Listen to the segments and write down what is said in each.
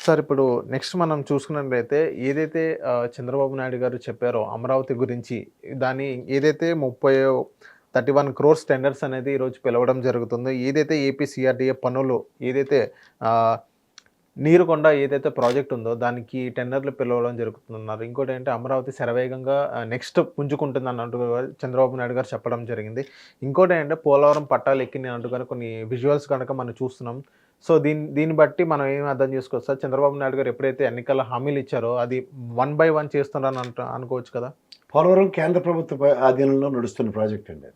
Sir ఇప్పుడు next మనం చూసుకున్నట్లయితే ఏదైతే చంద్రబాబు నాయుడు గారు చెప్పారో అమరావతి గురించి దాన్ని ఏదైతే 31 క్రోర్స్ టెండర్స్ అనేది ఈరోజు పిలవడం జరుగుతుందో ఏదైతే ఏపీ సిఆర్డీఏ పనులు ఏదైతే ఆహ్, నీరుకొండ ఏదైతే ప్రాజెక్ట్ ఉందో దానికి టెండర్లు పిలవడం జరుగుతుందన్నారు. ఇంకోటేంటంటే అమరావతి శరవేగంగా నెక్స్ట్ పుంజుకుంటుందన్నట్టు చంద్రబాబు నాయుడు గారు చెప్పడం జరిగింది. ఇంకోటేంటంటే పోలవరం పట్టాలు ఎక్కినాయి అంటూ గనుక కొన్ని విజువల్స్ గనక మనం చూస్తున్నాం. సో దీన్ని బట్టి మనం ఏమి అర్థం చేసుకోవచ్చు సార్? చంద్రబాబు నాయుడు గారు ఎప్పుడైతే ఎన్నికల హామీలు ఇచ్చారో అది వన్ బై వన్ చేస్తున్నారని అనుకోవచ్చు కదా? పోలవరం కేంద్ర ప్రభుత్వ ఆధీనంలో నడుస్తున్న ప్రాజెక్ట్ అండి.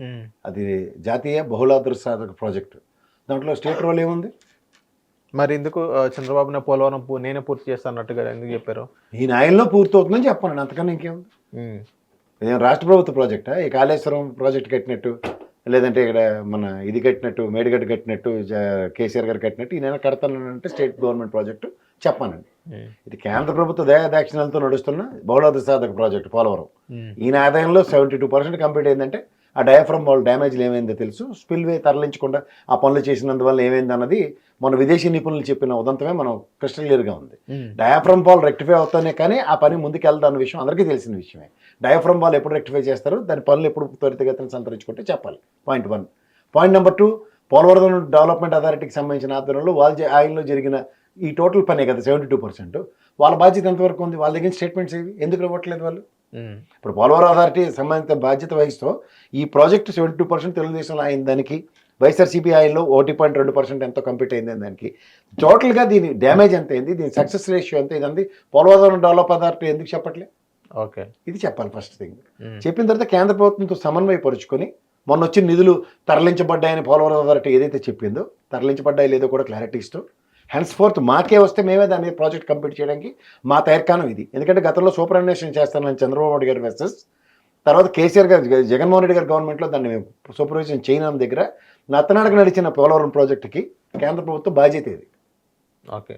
అది జాతీయ బహుళార్థ సాధక ప్రాజెక్టు. దాంట్లో స్టేట్ రోల్ ఏముంది? మరి ఎందుకు చంద్రబాబు నాయుడు పోలవరం నేనే పూర్తి చేస్తాను అన్నట్టుగా ఎందుకు చెప్పారు? ఈ న్యాయంలో పూర్తి అవుతుందని చెప్పాను, అంతకన్నా ఇంకేముంది? ఇదేం రాష్ట్ర ప్రభుత్వ ప్రాజెక్టా? ఈ కాళేశ్వరం ప్రాజెక్ట్ కట్టినట్టు, లేదంటే ఇక్కడ మన ఇది కట్టినట్టు, మేడిగడ్డ కట్టినట్టు, కేసీఆర్ గారు కట్టినట్టు ఈయన కడతానంటే స్టేట్ గవర్నమెంట్ ప్రాజెక్టు చెప్పానండి. ఇది కేంద్ర ప్రభుత్వ దయాదాక్షిణ్యాలతో నడుస్తున్న బహుళార్థ సాధక ప్రాజెక్టు పోలవరం. ఈయన ఆదాయంలో 72% కంప్లీట్ అయిందంటే ఆ డయాఫ్రమ్ వాల్ డ్యామేజ్లు ఏమైందో తెలుసు. స్పిల్వే తరలించకుండా ఆ పనులు చేసినందువల్ల ఏమైంది అన్నది మన విదేశీ నిపుణులు చెప్పిన ఉదంతమే మనం క్రిస్టల్ క్లియర్గా ఉంది. డయాఫ్రమ్ వాల్ రెక్టిఫై అవుతానే కానీ ఆ పని ముందుకు వెళ్తాన్న విషయం అందరికీ తెలిసిన విషయమే. డయాఫ్రమ్ వాల్ ఎప్పుడు రెక్టిఫై చేస్తారు, దాని పనులు ఎప్పుడు త్వరితగతిని సంతరించుకుంటే చెప్పాలి. Point 1. Point number 2, Polavaram development అథారిటీకి సంబంధించిన ఆధ్వర్యంలో ఆయనలో జరిగిన ఈ టోటల్ పనే కదా 72%. వాళ్ళ బాధ్యత ఎంతవరకు ఉంది? వాళ్ళ దగ్గర స్టేట్మెంట్స్ ఏవి ఎందుకు ఇవ్వట్లేదు వాళ్ళు? ఇప్పుడు పోలవరం అథారిటీ సంబంధిత బాధ్యత వహిస్తూ ఈ ప్రాజెక్టు 72% తెలుగుదేశంలో అయిన దానికి, వైఎస్ఆర్సీపీ ఆయనలో 1.2% ఎంతో కంప్లీట్ అయింది దానికి, టోటల్గా దీని డ్యామేజ్ ఎంత అయింది, దీని సక్సెస్ రేషియో ఎంత ఇదంది పోలవరం డెవలప్ అథారిటీ ఎందుకు చెప్పట్లే? ఓకే, ఇది చెప్పాలి ఫస్ట్ థింగ్. చెప్పిన తర్వాత కేంద్ర ప్రభుత్వంతో సమన్వయపరుచుకొని మొన్న వచ్చిన నిధులు తరలించబడ్డాయని పోలవరం అథారిటీ ఏదైతే చెప్పిందో తరలించబడ్డాయి లేదో కూడా క్లారిటీ ఇస్తూ హెన్స్ ఫోర్త్ మాకే వస్తే మేమే దాని మీద ప్రాజెక్ట్ కంప్లీట్ చేయడానికి మా తయారుకానం ఇది. ఎందుకంటే గతంలో సూపర్ అన్వేషణ చేస్తానని చంద్రబాబు నాయుడు గారి వర్సెస్ తర్వాత కేసీఆర్ గారు, జగన్మోహన్ రెడ్డి గారి గవర్నమెంట్లో దాన్ని మేము సూపర్విజన్ చేయడం దగ్గర నత్తనాడకు నడిచిన పోలవరం ప్రాజెక్టుకి కేంద్ర ప్రభుత్వం బాధ్యత ఇది. ఓకే,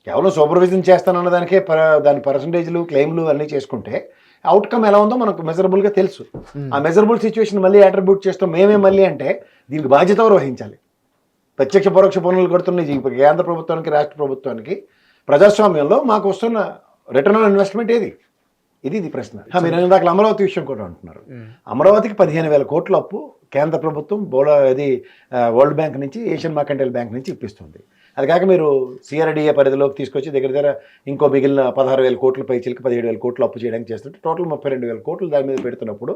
కేవలం సూపర్విజన్ చేస్తానన్న దానికే దాని పర్సంటేజ్లు క్లెయిమ్లు అన్నీ చేసుకుంటే అవుట్కమ్ ఎలా ఉందో మనకు మెజరబుల్గా తెలుసు. ఆ మెజరబుల్ సిచ్యువేషన్ మళ్ళీ అట్రిబ్యూట్ చేస్తాం మేమే మళ్ళీ అంటే దీనికి బాధ్యత ఎవరు వహించాలి? ప్రత్యక్ష పరోక్ష పనులు కడుతున్న కేంద్ర ప్రభుత్వానికి, రాష్ట్ర ప్రభుత్వానికి ప్రజాస్వామ్యంలో మాకు వస్తున్న రిటర్న్ ఆన్ ఇన్వెస్ట్మెంట్ ఏది? ఇది ప్రశ్న. మీరు ఇందాక అమరావతి విషయం కూడా అంటున్నారు. అమరావతికి 15,000 కోట్ల అప్పు కేంద్ర ప్రభుత్వం వరల్డ్ బ్యాంక్ నుంచి, ఏషియన్ మర్కంటైల్ బ్యాంక్ నుంచి ఇప్పిస్తుంది. అది కాక మీరు సిఆర్డీఏ పరిధిలోకి తీసుకొచ్చి దగ్గర ఇంకో మిగిలిన 16,000 కోట్ల పైచిలకి 17,000 కోట్లు అప్పు చేయడానికి చేస్తుంటే టోటల్ 32,000 కోట్లు దాని మీద పెడుతున్నప్పుడు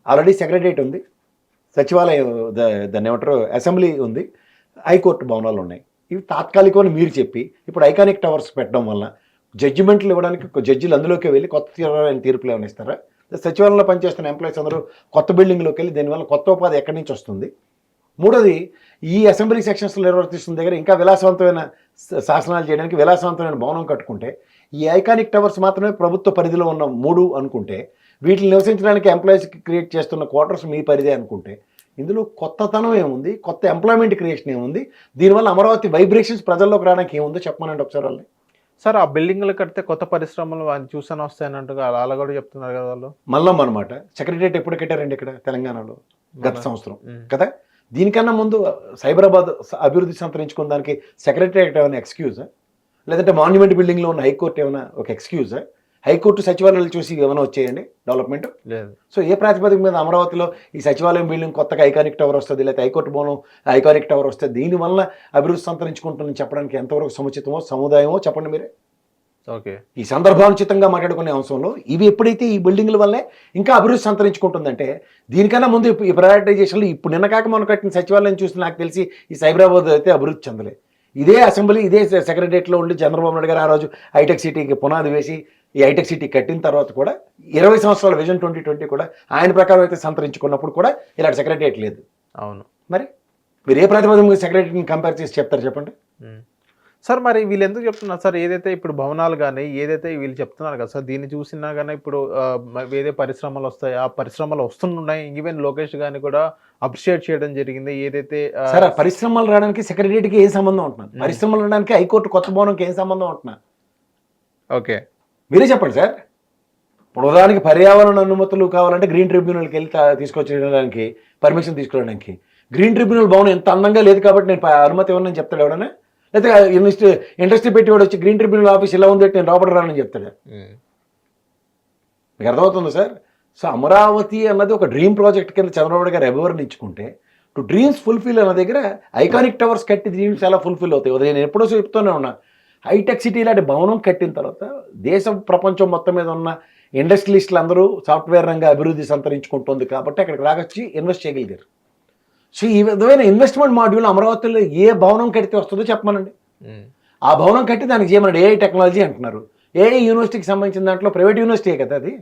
ఆల్రెడీ సెక్రటరియట్ ఉంది, సచివాలయం దాన్ని ఏమంటారు అసెంబ్లీ ఉంది, హైకోర్టు భవనాలు ఉన్నాయి. ఇవి తాత్కాలికమని మీరు చెప్పి ఇప్పుడు ఐకానిక్ టవర్స్ పెట్టడం వల్ల జడ్జిమెంట్లు ఇవ్వడానికి జడ్జిలు అందులోకి వెళ్ళి కొత్త తీర్పులు ఏమైనా ఇస్తారా? సచివాలయంలో పనిచేస్తున్న ఎంప్లాయీస్ అందరూ కొత్త బిల్డింగ్లోకి వెళ్ళి దీనివల్ల కొత్త ఉపాధి ఎక్కడి నుంచి వస్తుంది? మూడోది, ఈ అసెంబ్లీ సెక్షన్స్లో నిర్వర్తిస్తున్న దగ్గర ఇంకా విలాసవంతమైన శాసనాలు చేయడానికి విలాసవంతమైన భవనం కట్టుకుంటే ఈ ఐకానిక్ టవర్స్ మాత్రమే ప్రభుత్వ పరిధిలో ఉన్న 3 అనుకుంటే వీటిని నివసించడానికి ఎంప్లాయీస్కి క్రియేట్ చేస్తున్న క్వార్టర్స్ మీ పరిధి అనుకుంటే ఇందులో కొత్తతనం ఏముంది? కొత్త ఎంప్లాయ్మెంట్ క్రియేషన్ ఏముంది? దీనివల్ల అమరావతి వైబ్రేషన్స్ ప్రజల్లోకి రావడానికి ఏముందో చెప్పమనండి ఒకసారి వాళ్ళని. సార్ ఆ బిల్డింగ్లు కడితే కొత్త పరిశ్రమలు చూసాను వస్తాయన్నట్టుగా అలా కూడా చెప్తున్నారు కదా వాళ్ళు. మల్లం అనమాట. సెక్రటరియట్ ఎప్పుడు కట్టారండి ఇక్కడ తెలంగాణలో? గత సంవత్సరం కదా. దీనికన్నా ముందు సైబరాబాద్ అభివృద్ధి సంతరించుకున్న దానికి సెక్రటరియట్ ఏమైనా ఎక్స్క్యూజా? లేదంటే మాన్యుమెంట్ బిల్డింగ్లో ఉన్న హైకోర్టు ఏమైనా ఒక ఎక్స్క్యూజా? హైకోర్టు సచివాలయాలు చూసి ఏమైనా వచ్చేయండి డెవలప్మెంట్ లేదు. సో ఏ ప్రాతిపదిక మీద అమరావతిలో ఈ సచివాలయం బిల్డింగ్ కొత్తగా ఐకానిక్ టవర్ వస్తుంది, లేకపోతే హైకోర్టు భవనం ఐకానిక్ టవర్ వస్తుంది, దీనివల్ల అభివృద్ధి సంతరించుకుంటుందని చెప్పడానికి ఎంతవరకు సముచితమో సముదాయమో చెప్పండి మీరే. ఓకే, ఈ సందర్భానుచితంగా మాట్లాడుకునే అంశంలో ఇవి ఎప్పుడైతే ఈ బిల్డింగ్ల వల్లే ఇంకా అభివృద్ధి సంతరించుకుంటుందంటే దీనికన్నా ముందు ఈ ప్రయారిటైజేషన్లో ఇప్పుడు నిన్న కాక మనం కట్టిన సచివాలయం చూసి నాకు తెలిసి ఈ సైబరాబాద్ అయితే అభివృద్ధి చెందలే. ఇదే అసెంబ్లీ, ఇదే సెక్రటరియట్లో ఉండి చంద్రబాబు నాయుడు గారు ఆ రోజు హైటెక్ సిటీకి పునాది వేసి ఈ హైటెక్ సిటీ కట్టిన తర్వాత కూడా 20 సంవత్సరాల విజన్ 2020 కూడా ఆయన ప్రకారం అయితే సంతరించుకున్నప్పుడు కూడా ఇలాంటి సెక్రటరియట్ లేదు. అవును, మరి మీరు ఏ ప్రాతిపదికన సెక్రటరీని కంపేర్ చేసి చెప్తారు చెప్పండి సార్? మరి వీళ్ళు ఎందుకు చెప్తున్నారు సార్? ఏదైతే ఇప్పుడు భవనాలు కానీ ఏదైతే వీళ్ళు చెప్తున్నారు కదా సార్, దీన్ని చూసినా కానీ ఇప్పుడు ఏదే పరిశ్రమలు వస్తాయి, ఆ పరిశ్రమలు వస్తున్నాయి. ఈవెన్ లోకేష్ గారిని కూడా అప్రిషియేట్ చేయడం జరిగింది. ఏదైతే సార్ పరిశ్రమలు రావడానికి సెక్రటరీకి ఏం సంబంధం ఉంటున్నాను? పరిశ్రమలు రావడానికి హైకోర్టు కొత్త భవనంకి ఏం సంబంధం ఉంటున్నా? ఓకే, మీరే చెప్పండి సార్. ఇప్పుడు ఉదాహరణకి పర్యావరణ అనుమతులు కావాలంటే గ్రీన్ ట్రిబ్యునల్కి వెళ్ళి తీసుకొచ్చేయడానికి పర్మిషన్ తీసుకోవడానికి గ్రీన్ ట్రిబ్యునల్ భవనం ఎంత అందంగా లేదు కాబట్టి నేను అనుమతి ఇవ్వనని చెప్తాడు ఎవడన్నా? లేకపోతే ఇండస్ట్రీ పెట్టేవాడు వచ్చి గ్రీన్ ట్రిబ్యునల్ ఆఫీస్ ఇలా ఉంది నేను లోపల రానని చెప్తాడు. మీకు అర్థమవుతుంది సార్? సో అమరావతి అన్నది ఒక డ్రీమ్ ప్రాజెక్ట్ కింద చంద్రబాబు గారు అభివర్ణించుకుంటే టు డ్రీమ్స్ ఫుల్ఫిల్ అన్న దగ్గర ఐకానిక్ టవర్స్ కట్టి డ్రీమ్స్ ఎలా ఫుల్ఫిల్ అవుతాయి. నేను ఎప్పుడో చెప్తూనే ఉన్నా, హైటెక్ సిటీ లాంటి భవనం కట్టిన తర్వాత దేశం ప్రపంచం మొత్తం మీద ఉన్న ఇండస్ట్రియలిస్టులు అందరూ సాఫ్ట్వేర్ రంగ అభివృద్ధి సంతరించుకుంటుంది కాబట్టి అక్కడికి రాగొచ్చి ఇన్వెస్ట్ చేయగలిగారు. సో ఈ విధమైన ఇన్వెస్ట్మెంట్ మాడ్యూల్ అమరావతిలో ఏ భవనం కడితే వస్తుందో చెప్పమనండి. ఆ భవనం కట్టి దానికి చేయమనండి. ఏఐ టెక్నాలజీ అంటున్నారు. ఏఐ యూనివర్సిటీకి సంబంధించిన దాంట్లో ప్రైవేట్ యూనివర్సిటీ కదా, అది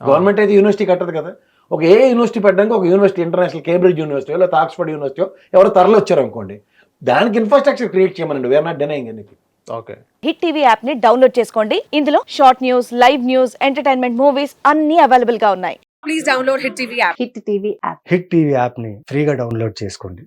గవర్నమెంట్ అయితే యూనివర్సిటీ కట్టదు కదా. ఒక ఏ యూనివర్సిటీ పెట్టడానికి ఒక యూనివర్సిటీ, ఇంటర్నేషనల్ కేంబ్రిడ్జ్ యూనివర్సిటీ లేకపోతే ఆక్స్ఫర్డ్ యూనివర్సిటీ ఎవరో తరలి వచ్చారు అనుకోండి, దానికి ఇన్ఫ్రాస్ట్రక్చర్ క్రియేట్ చేయమనండి. We are not denying anything. Okay, Hit TV app ని డౌన్లోడ్ చేసుకోండి. ఇందులో short news, live news, entertainment movies అన్ని అవైలబుల్ గా ఉన్నాయి. Please download Hit TV app. Hit TV app. Hit TV యాప్ని ఫ్రీగా డౌన్లోడ్ చేసుకోండి.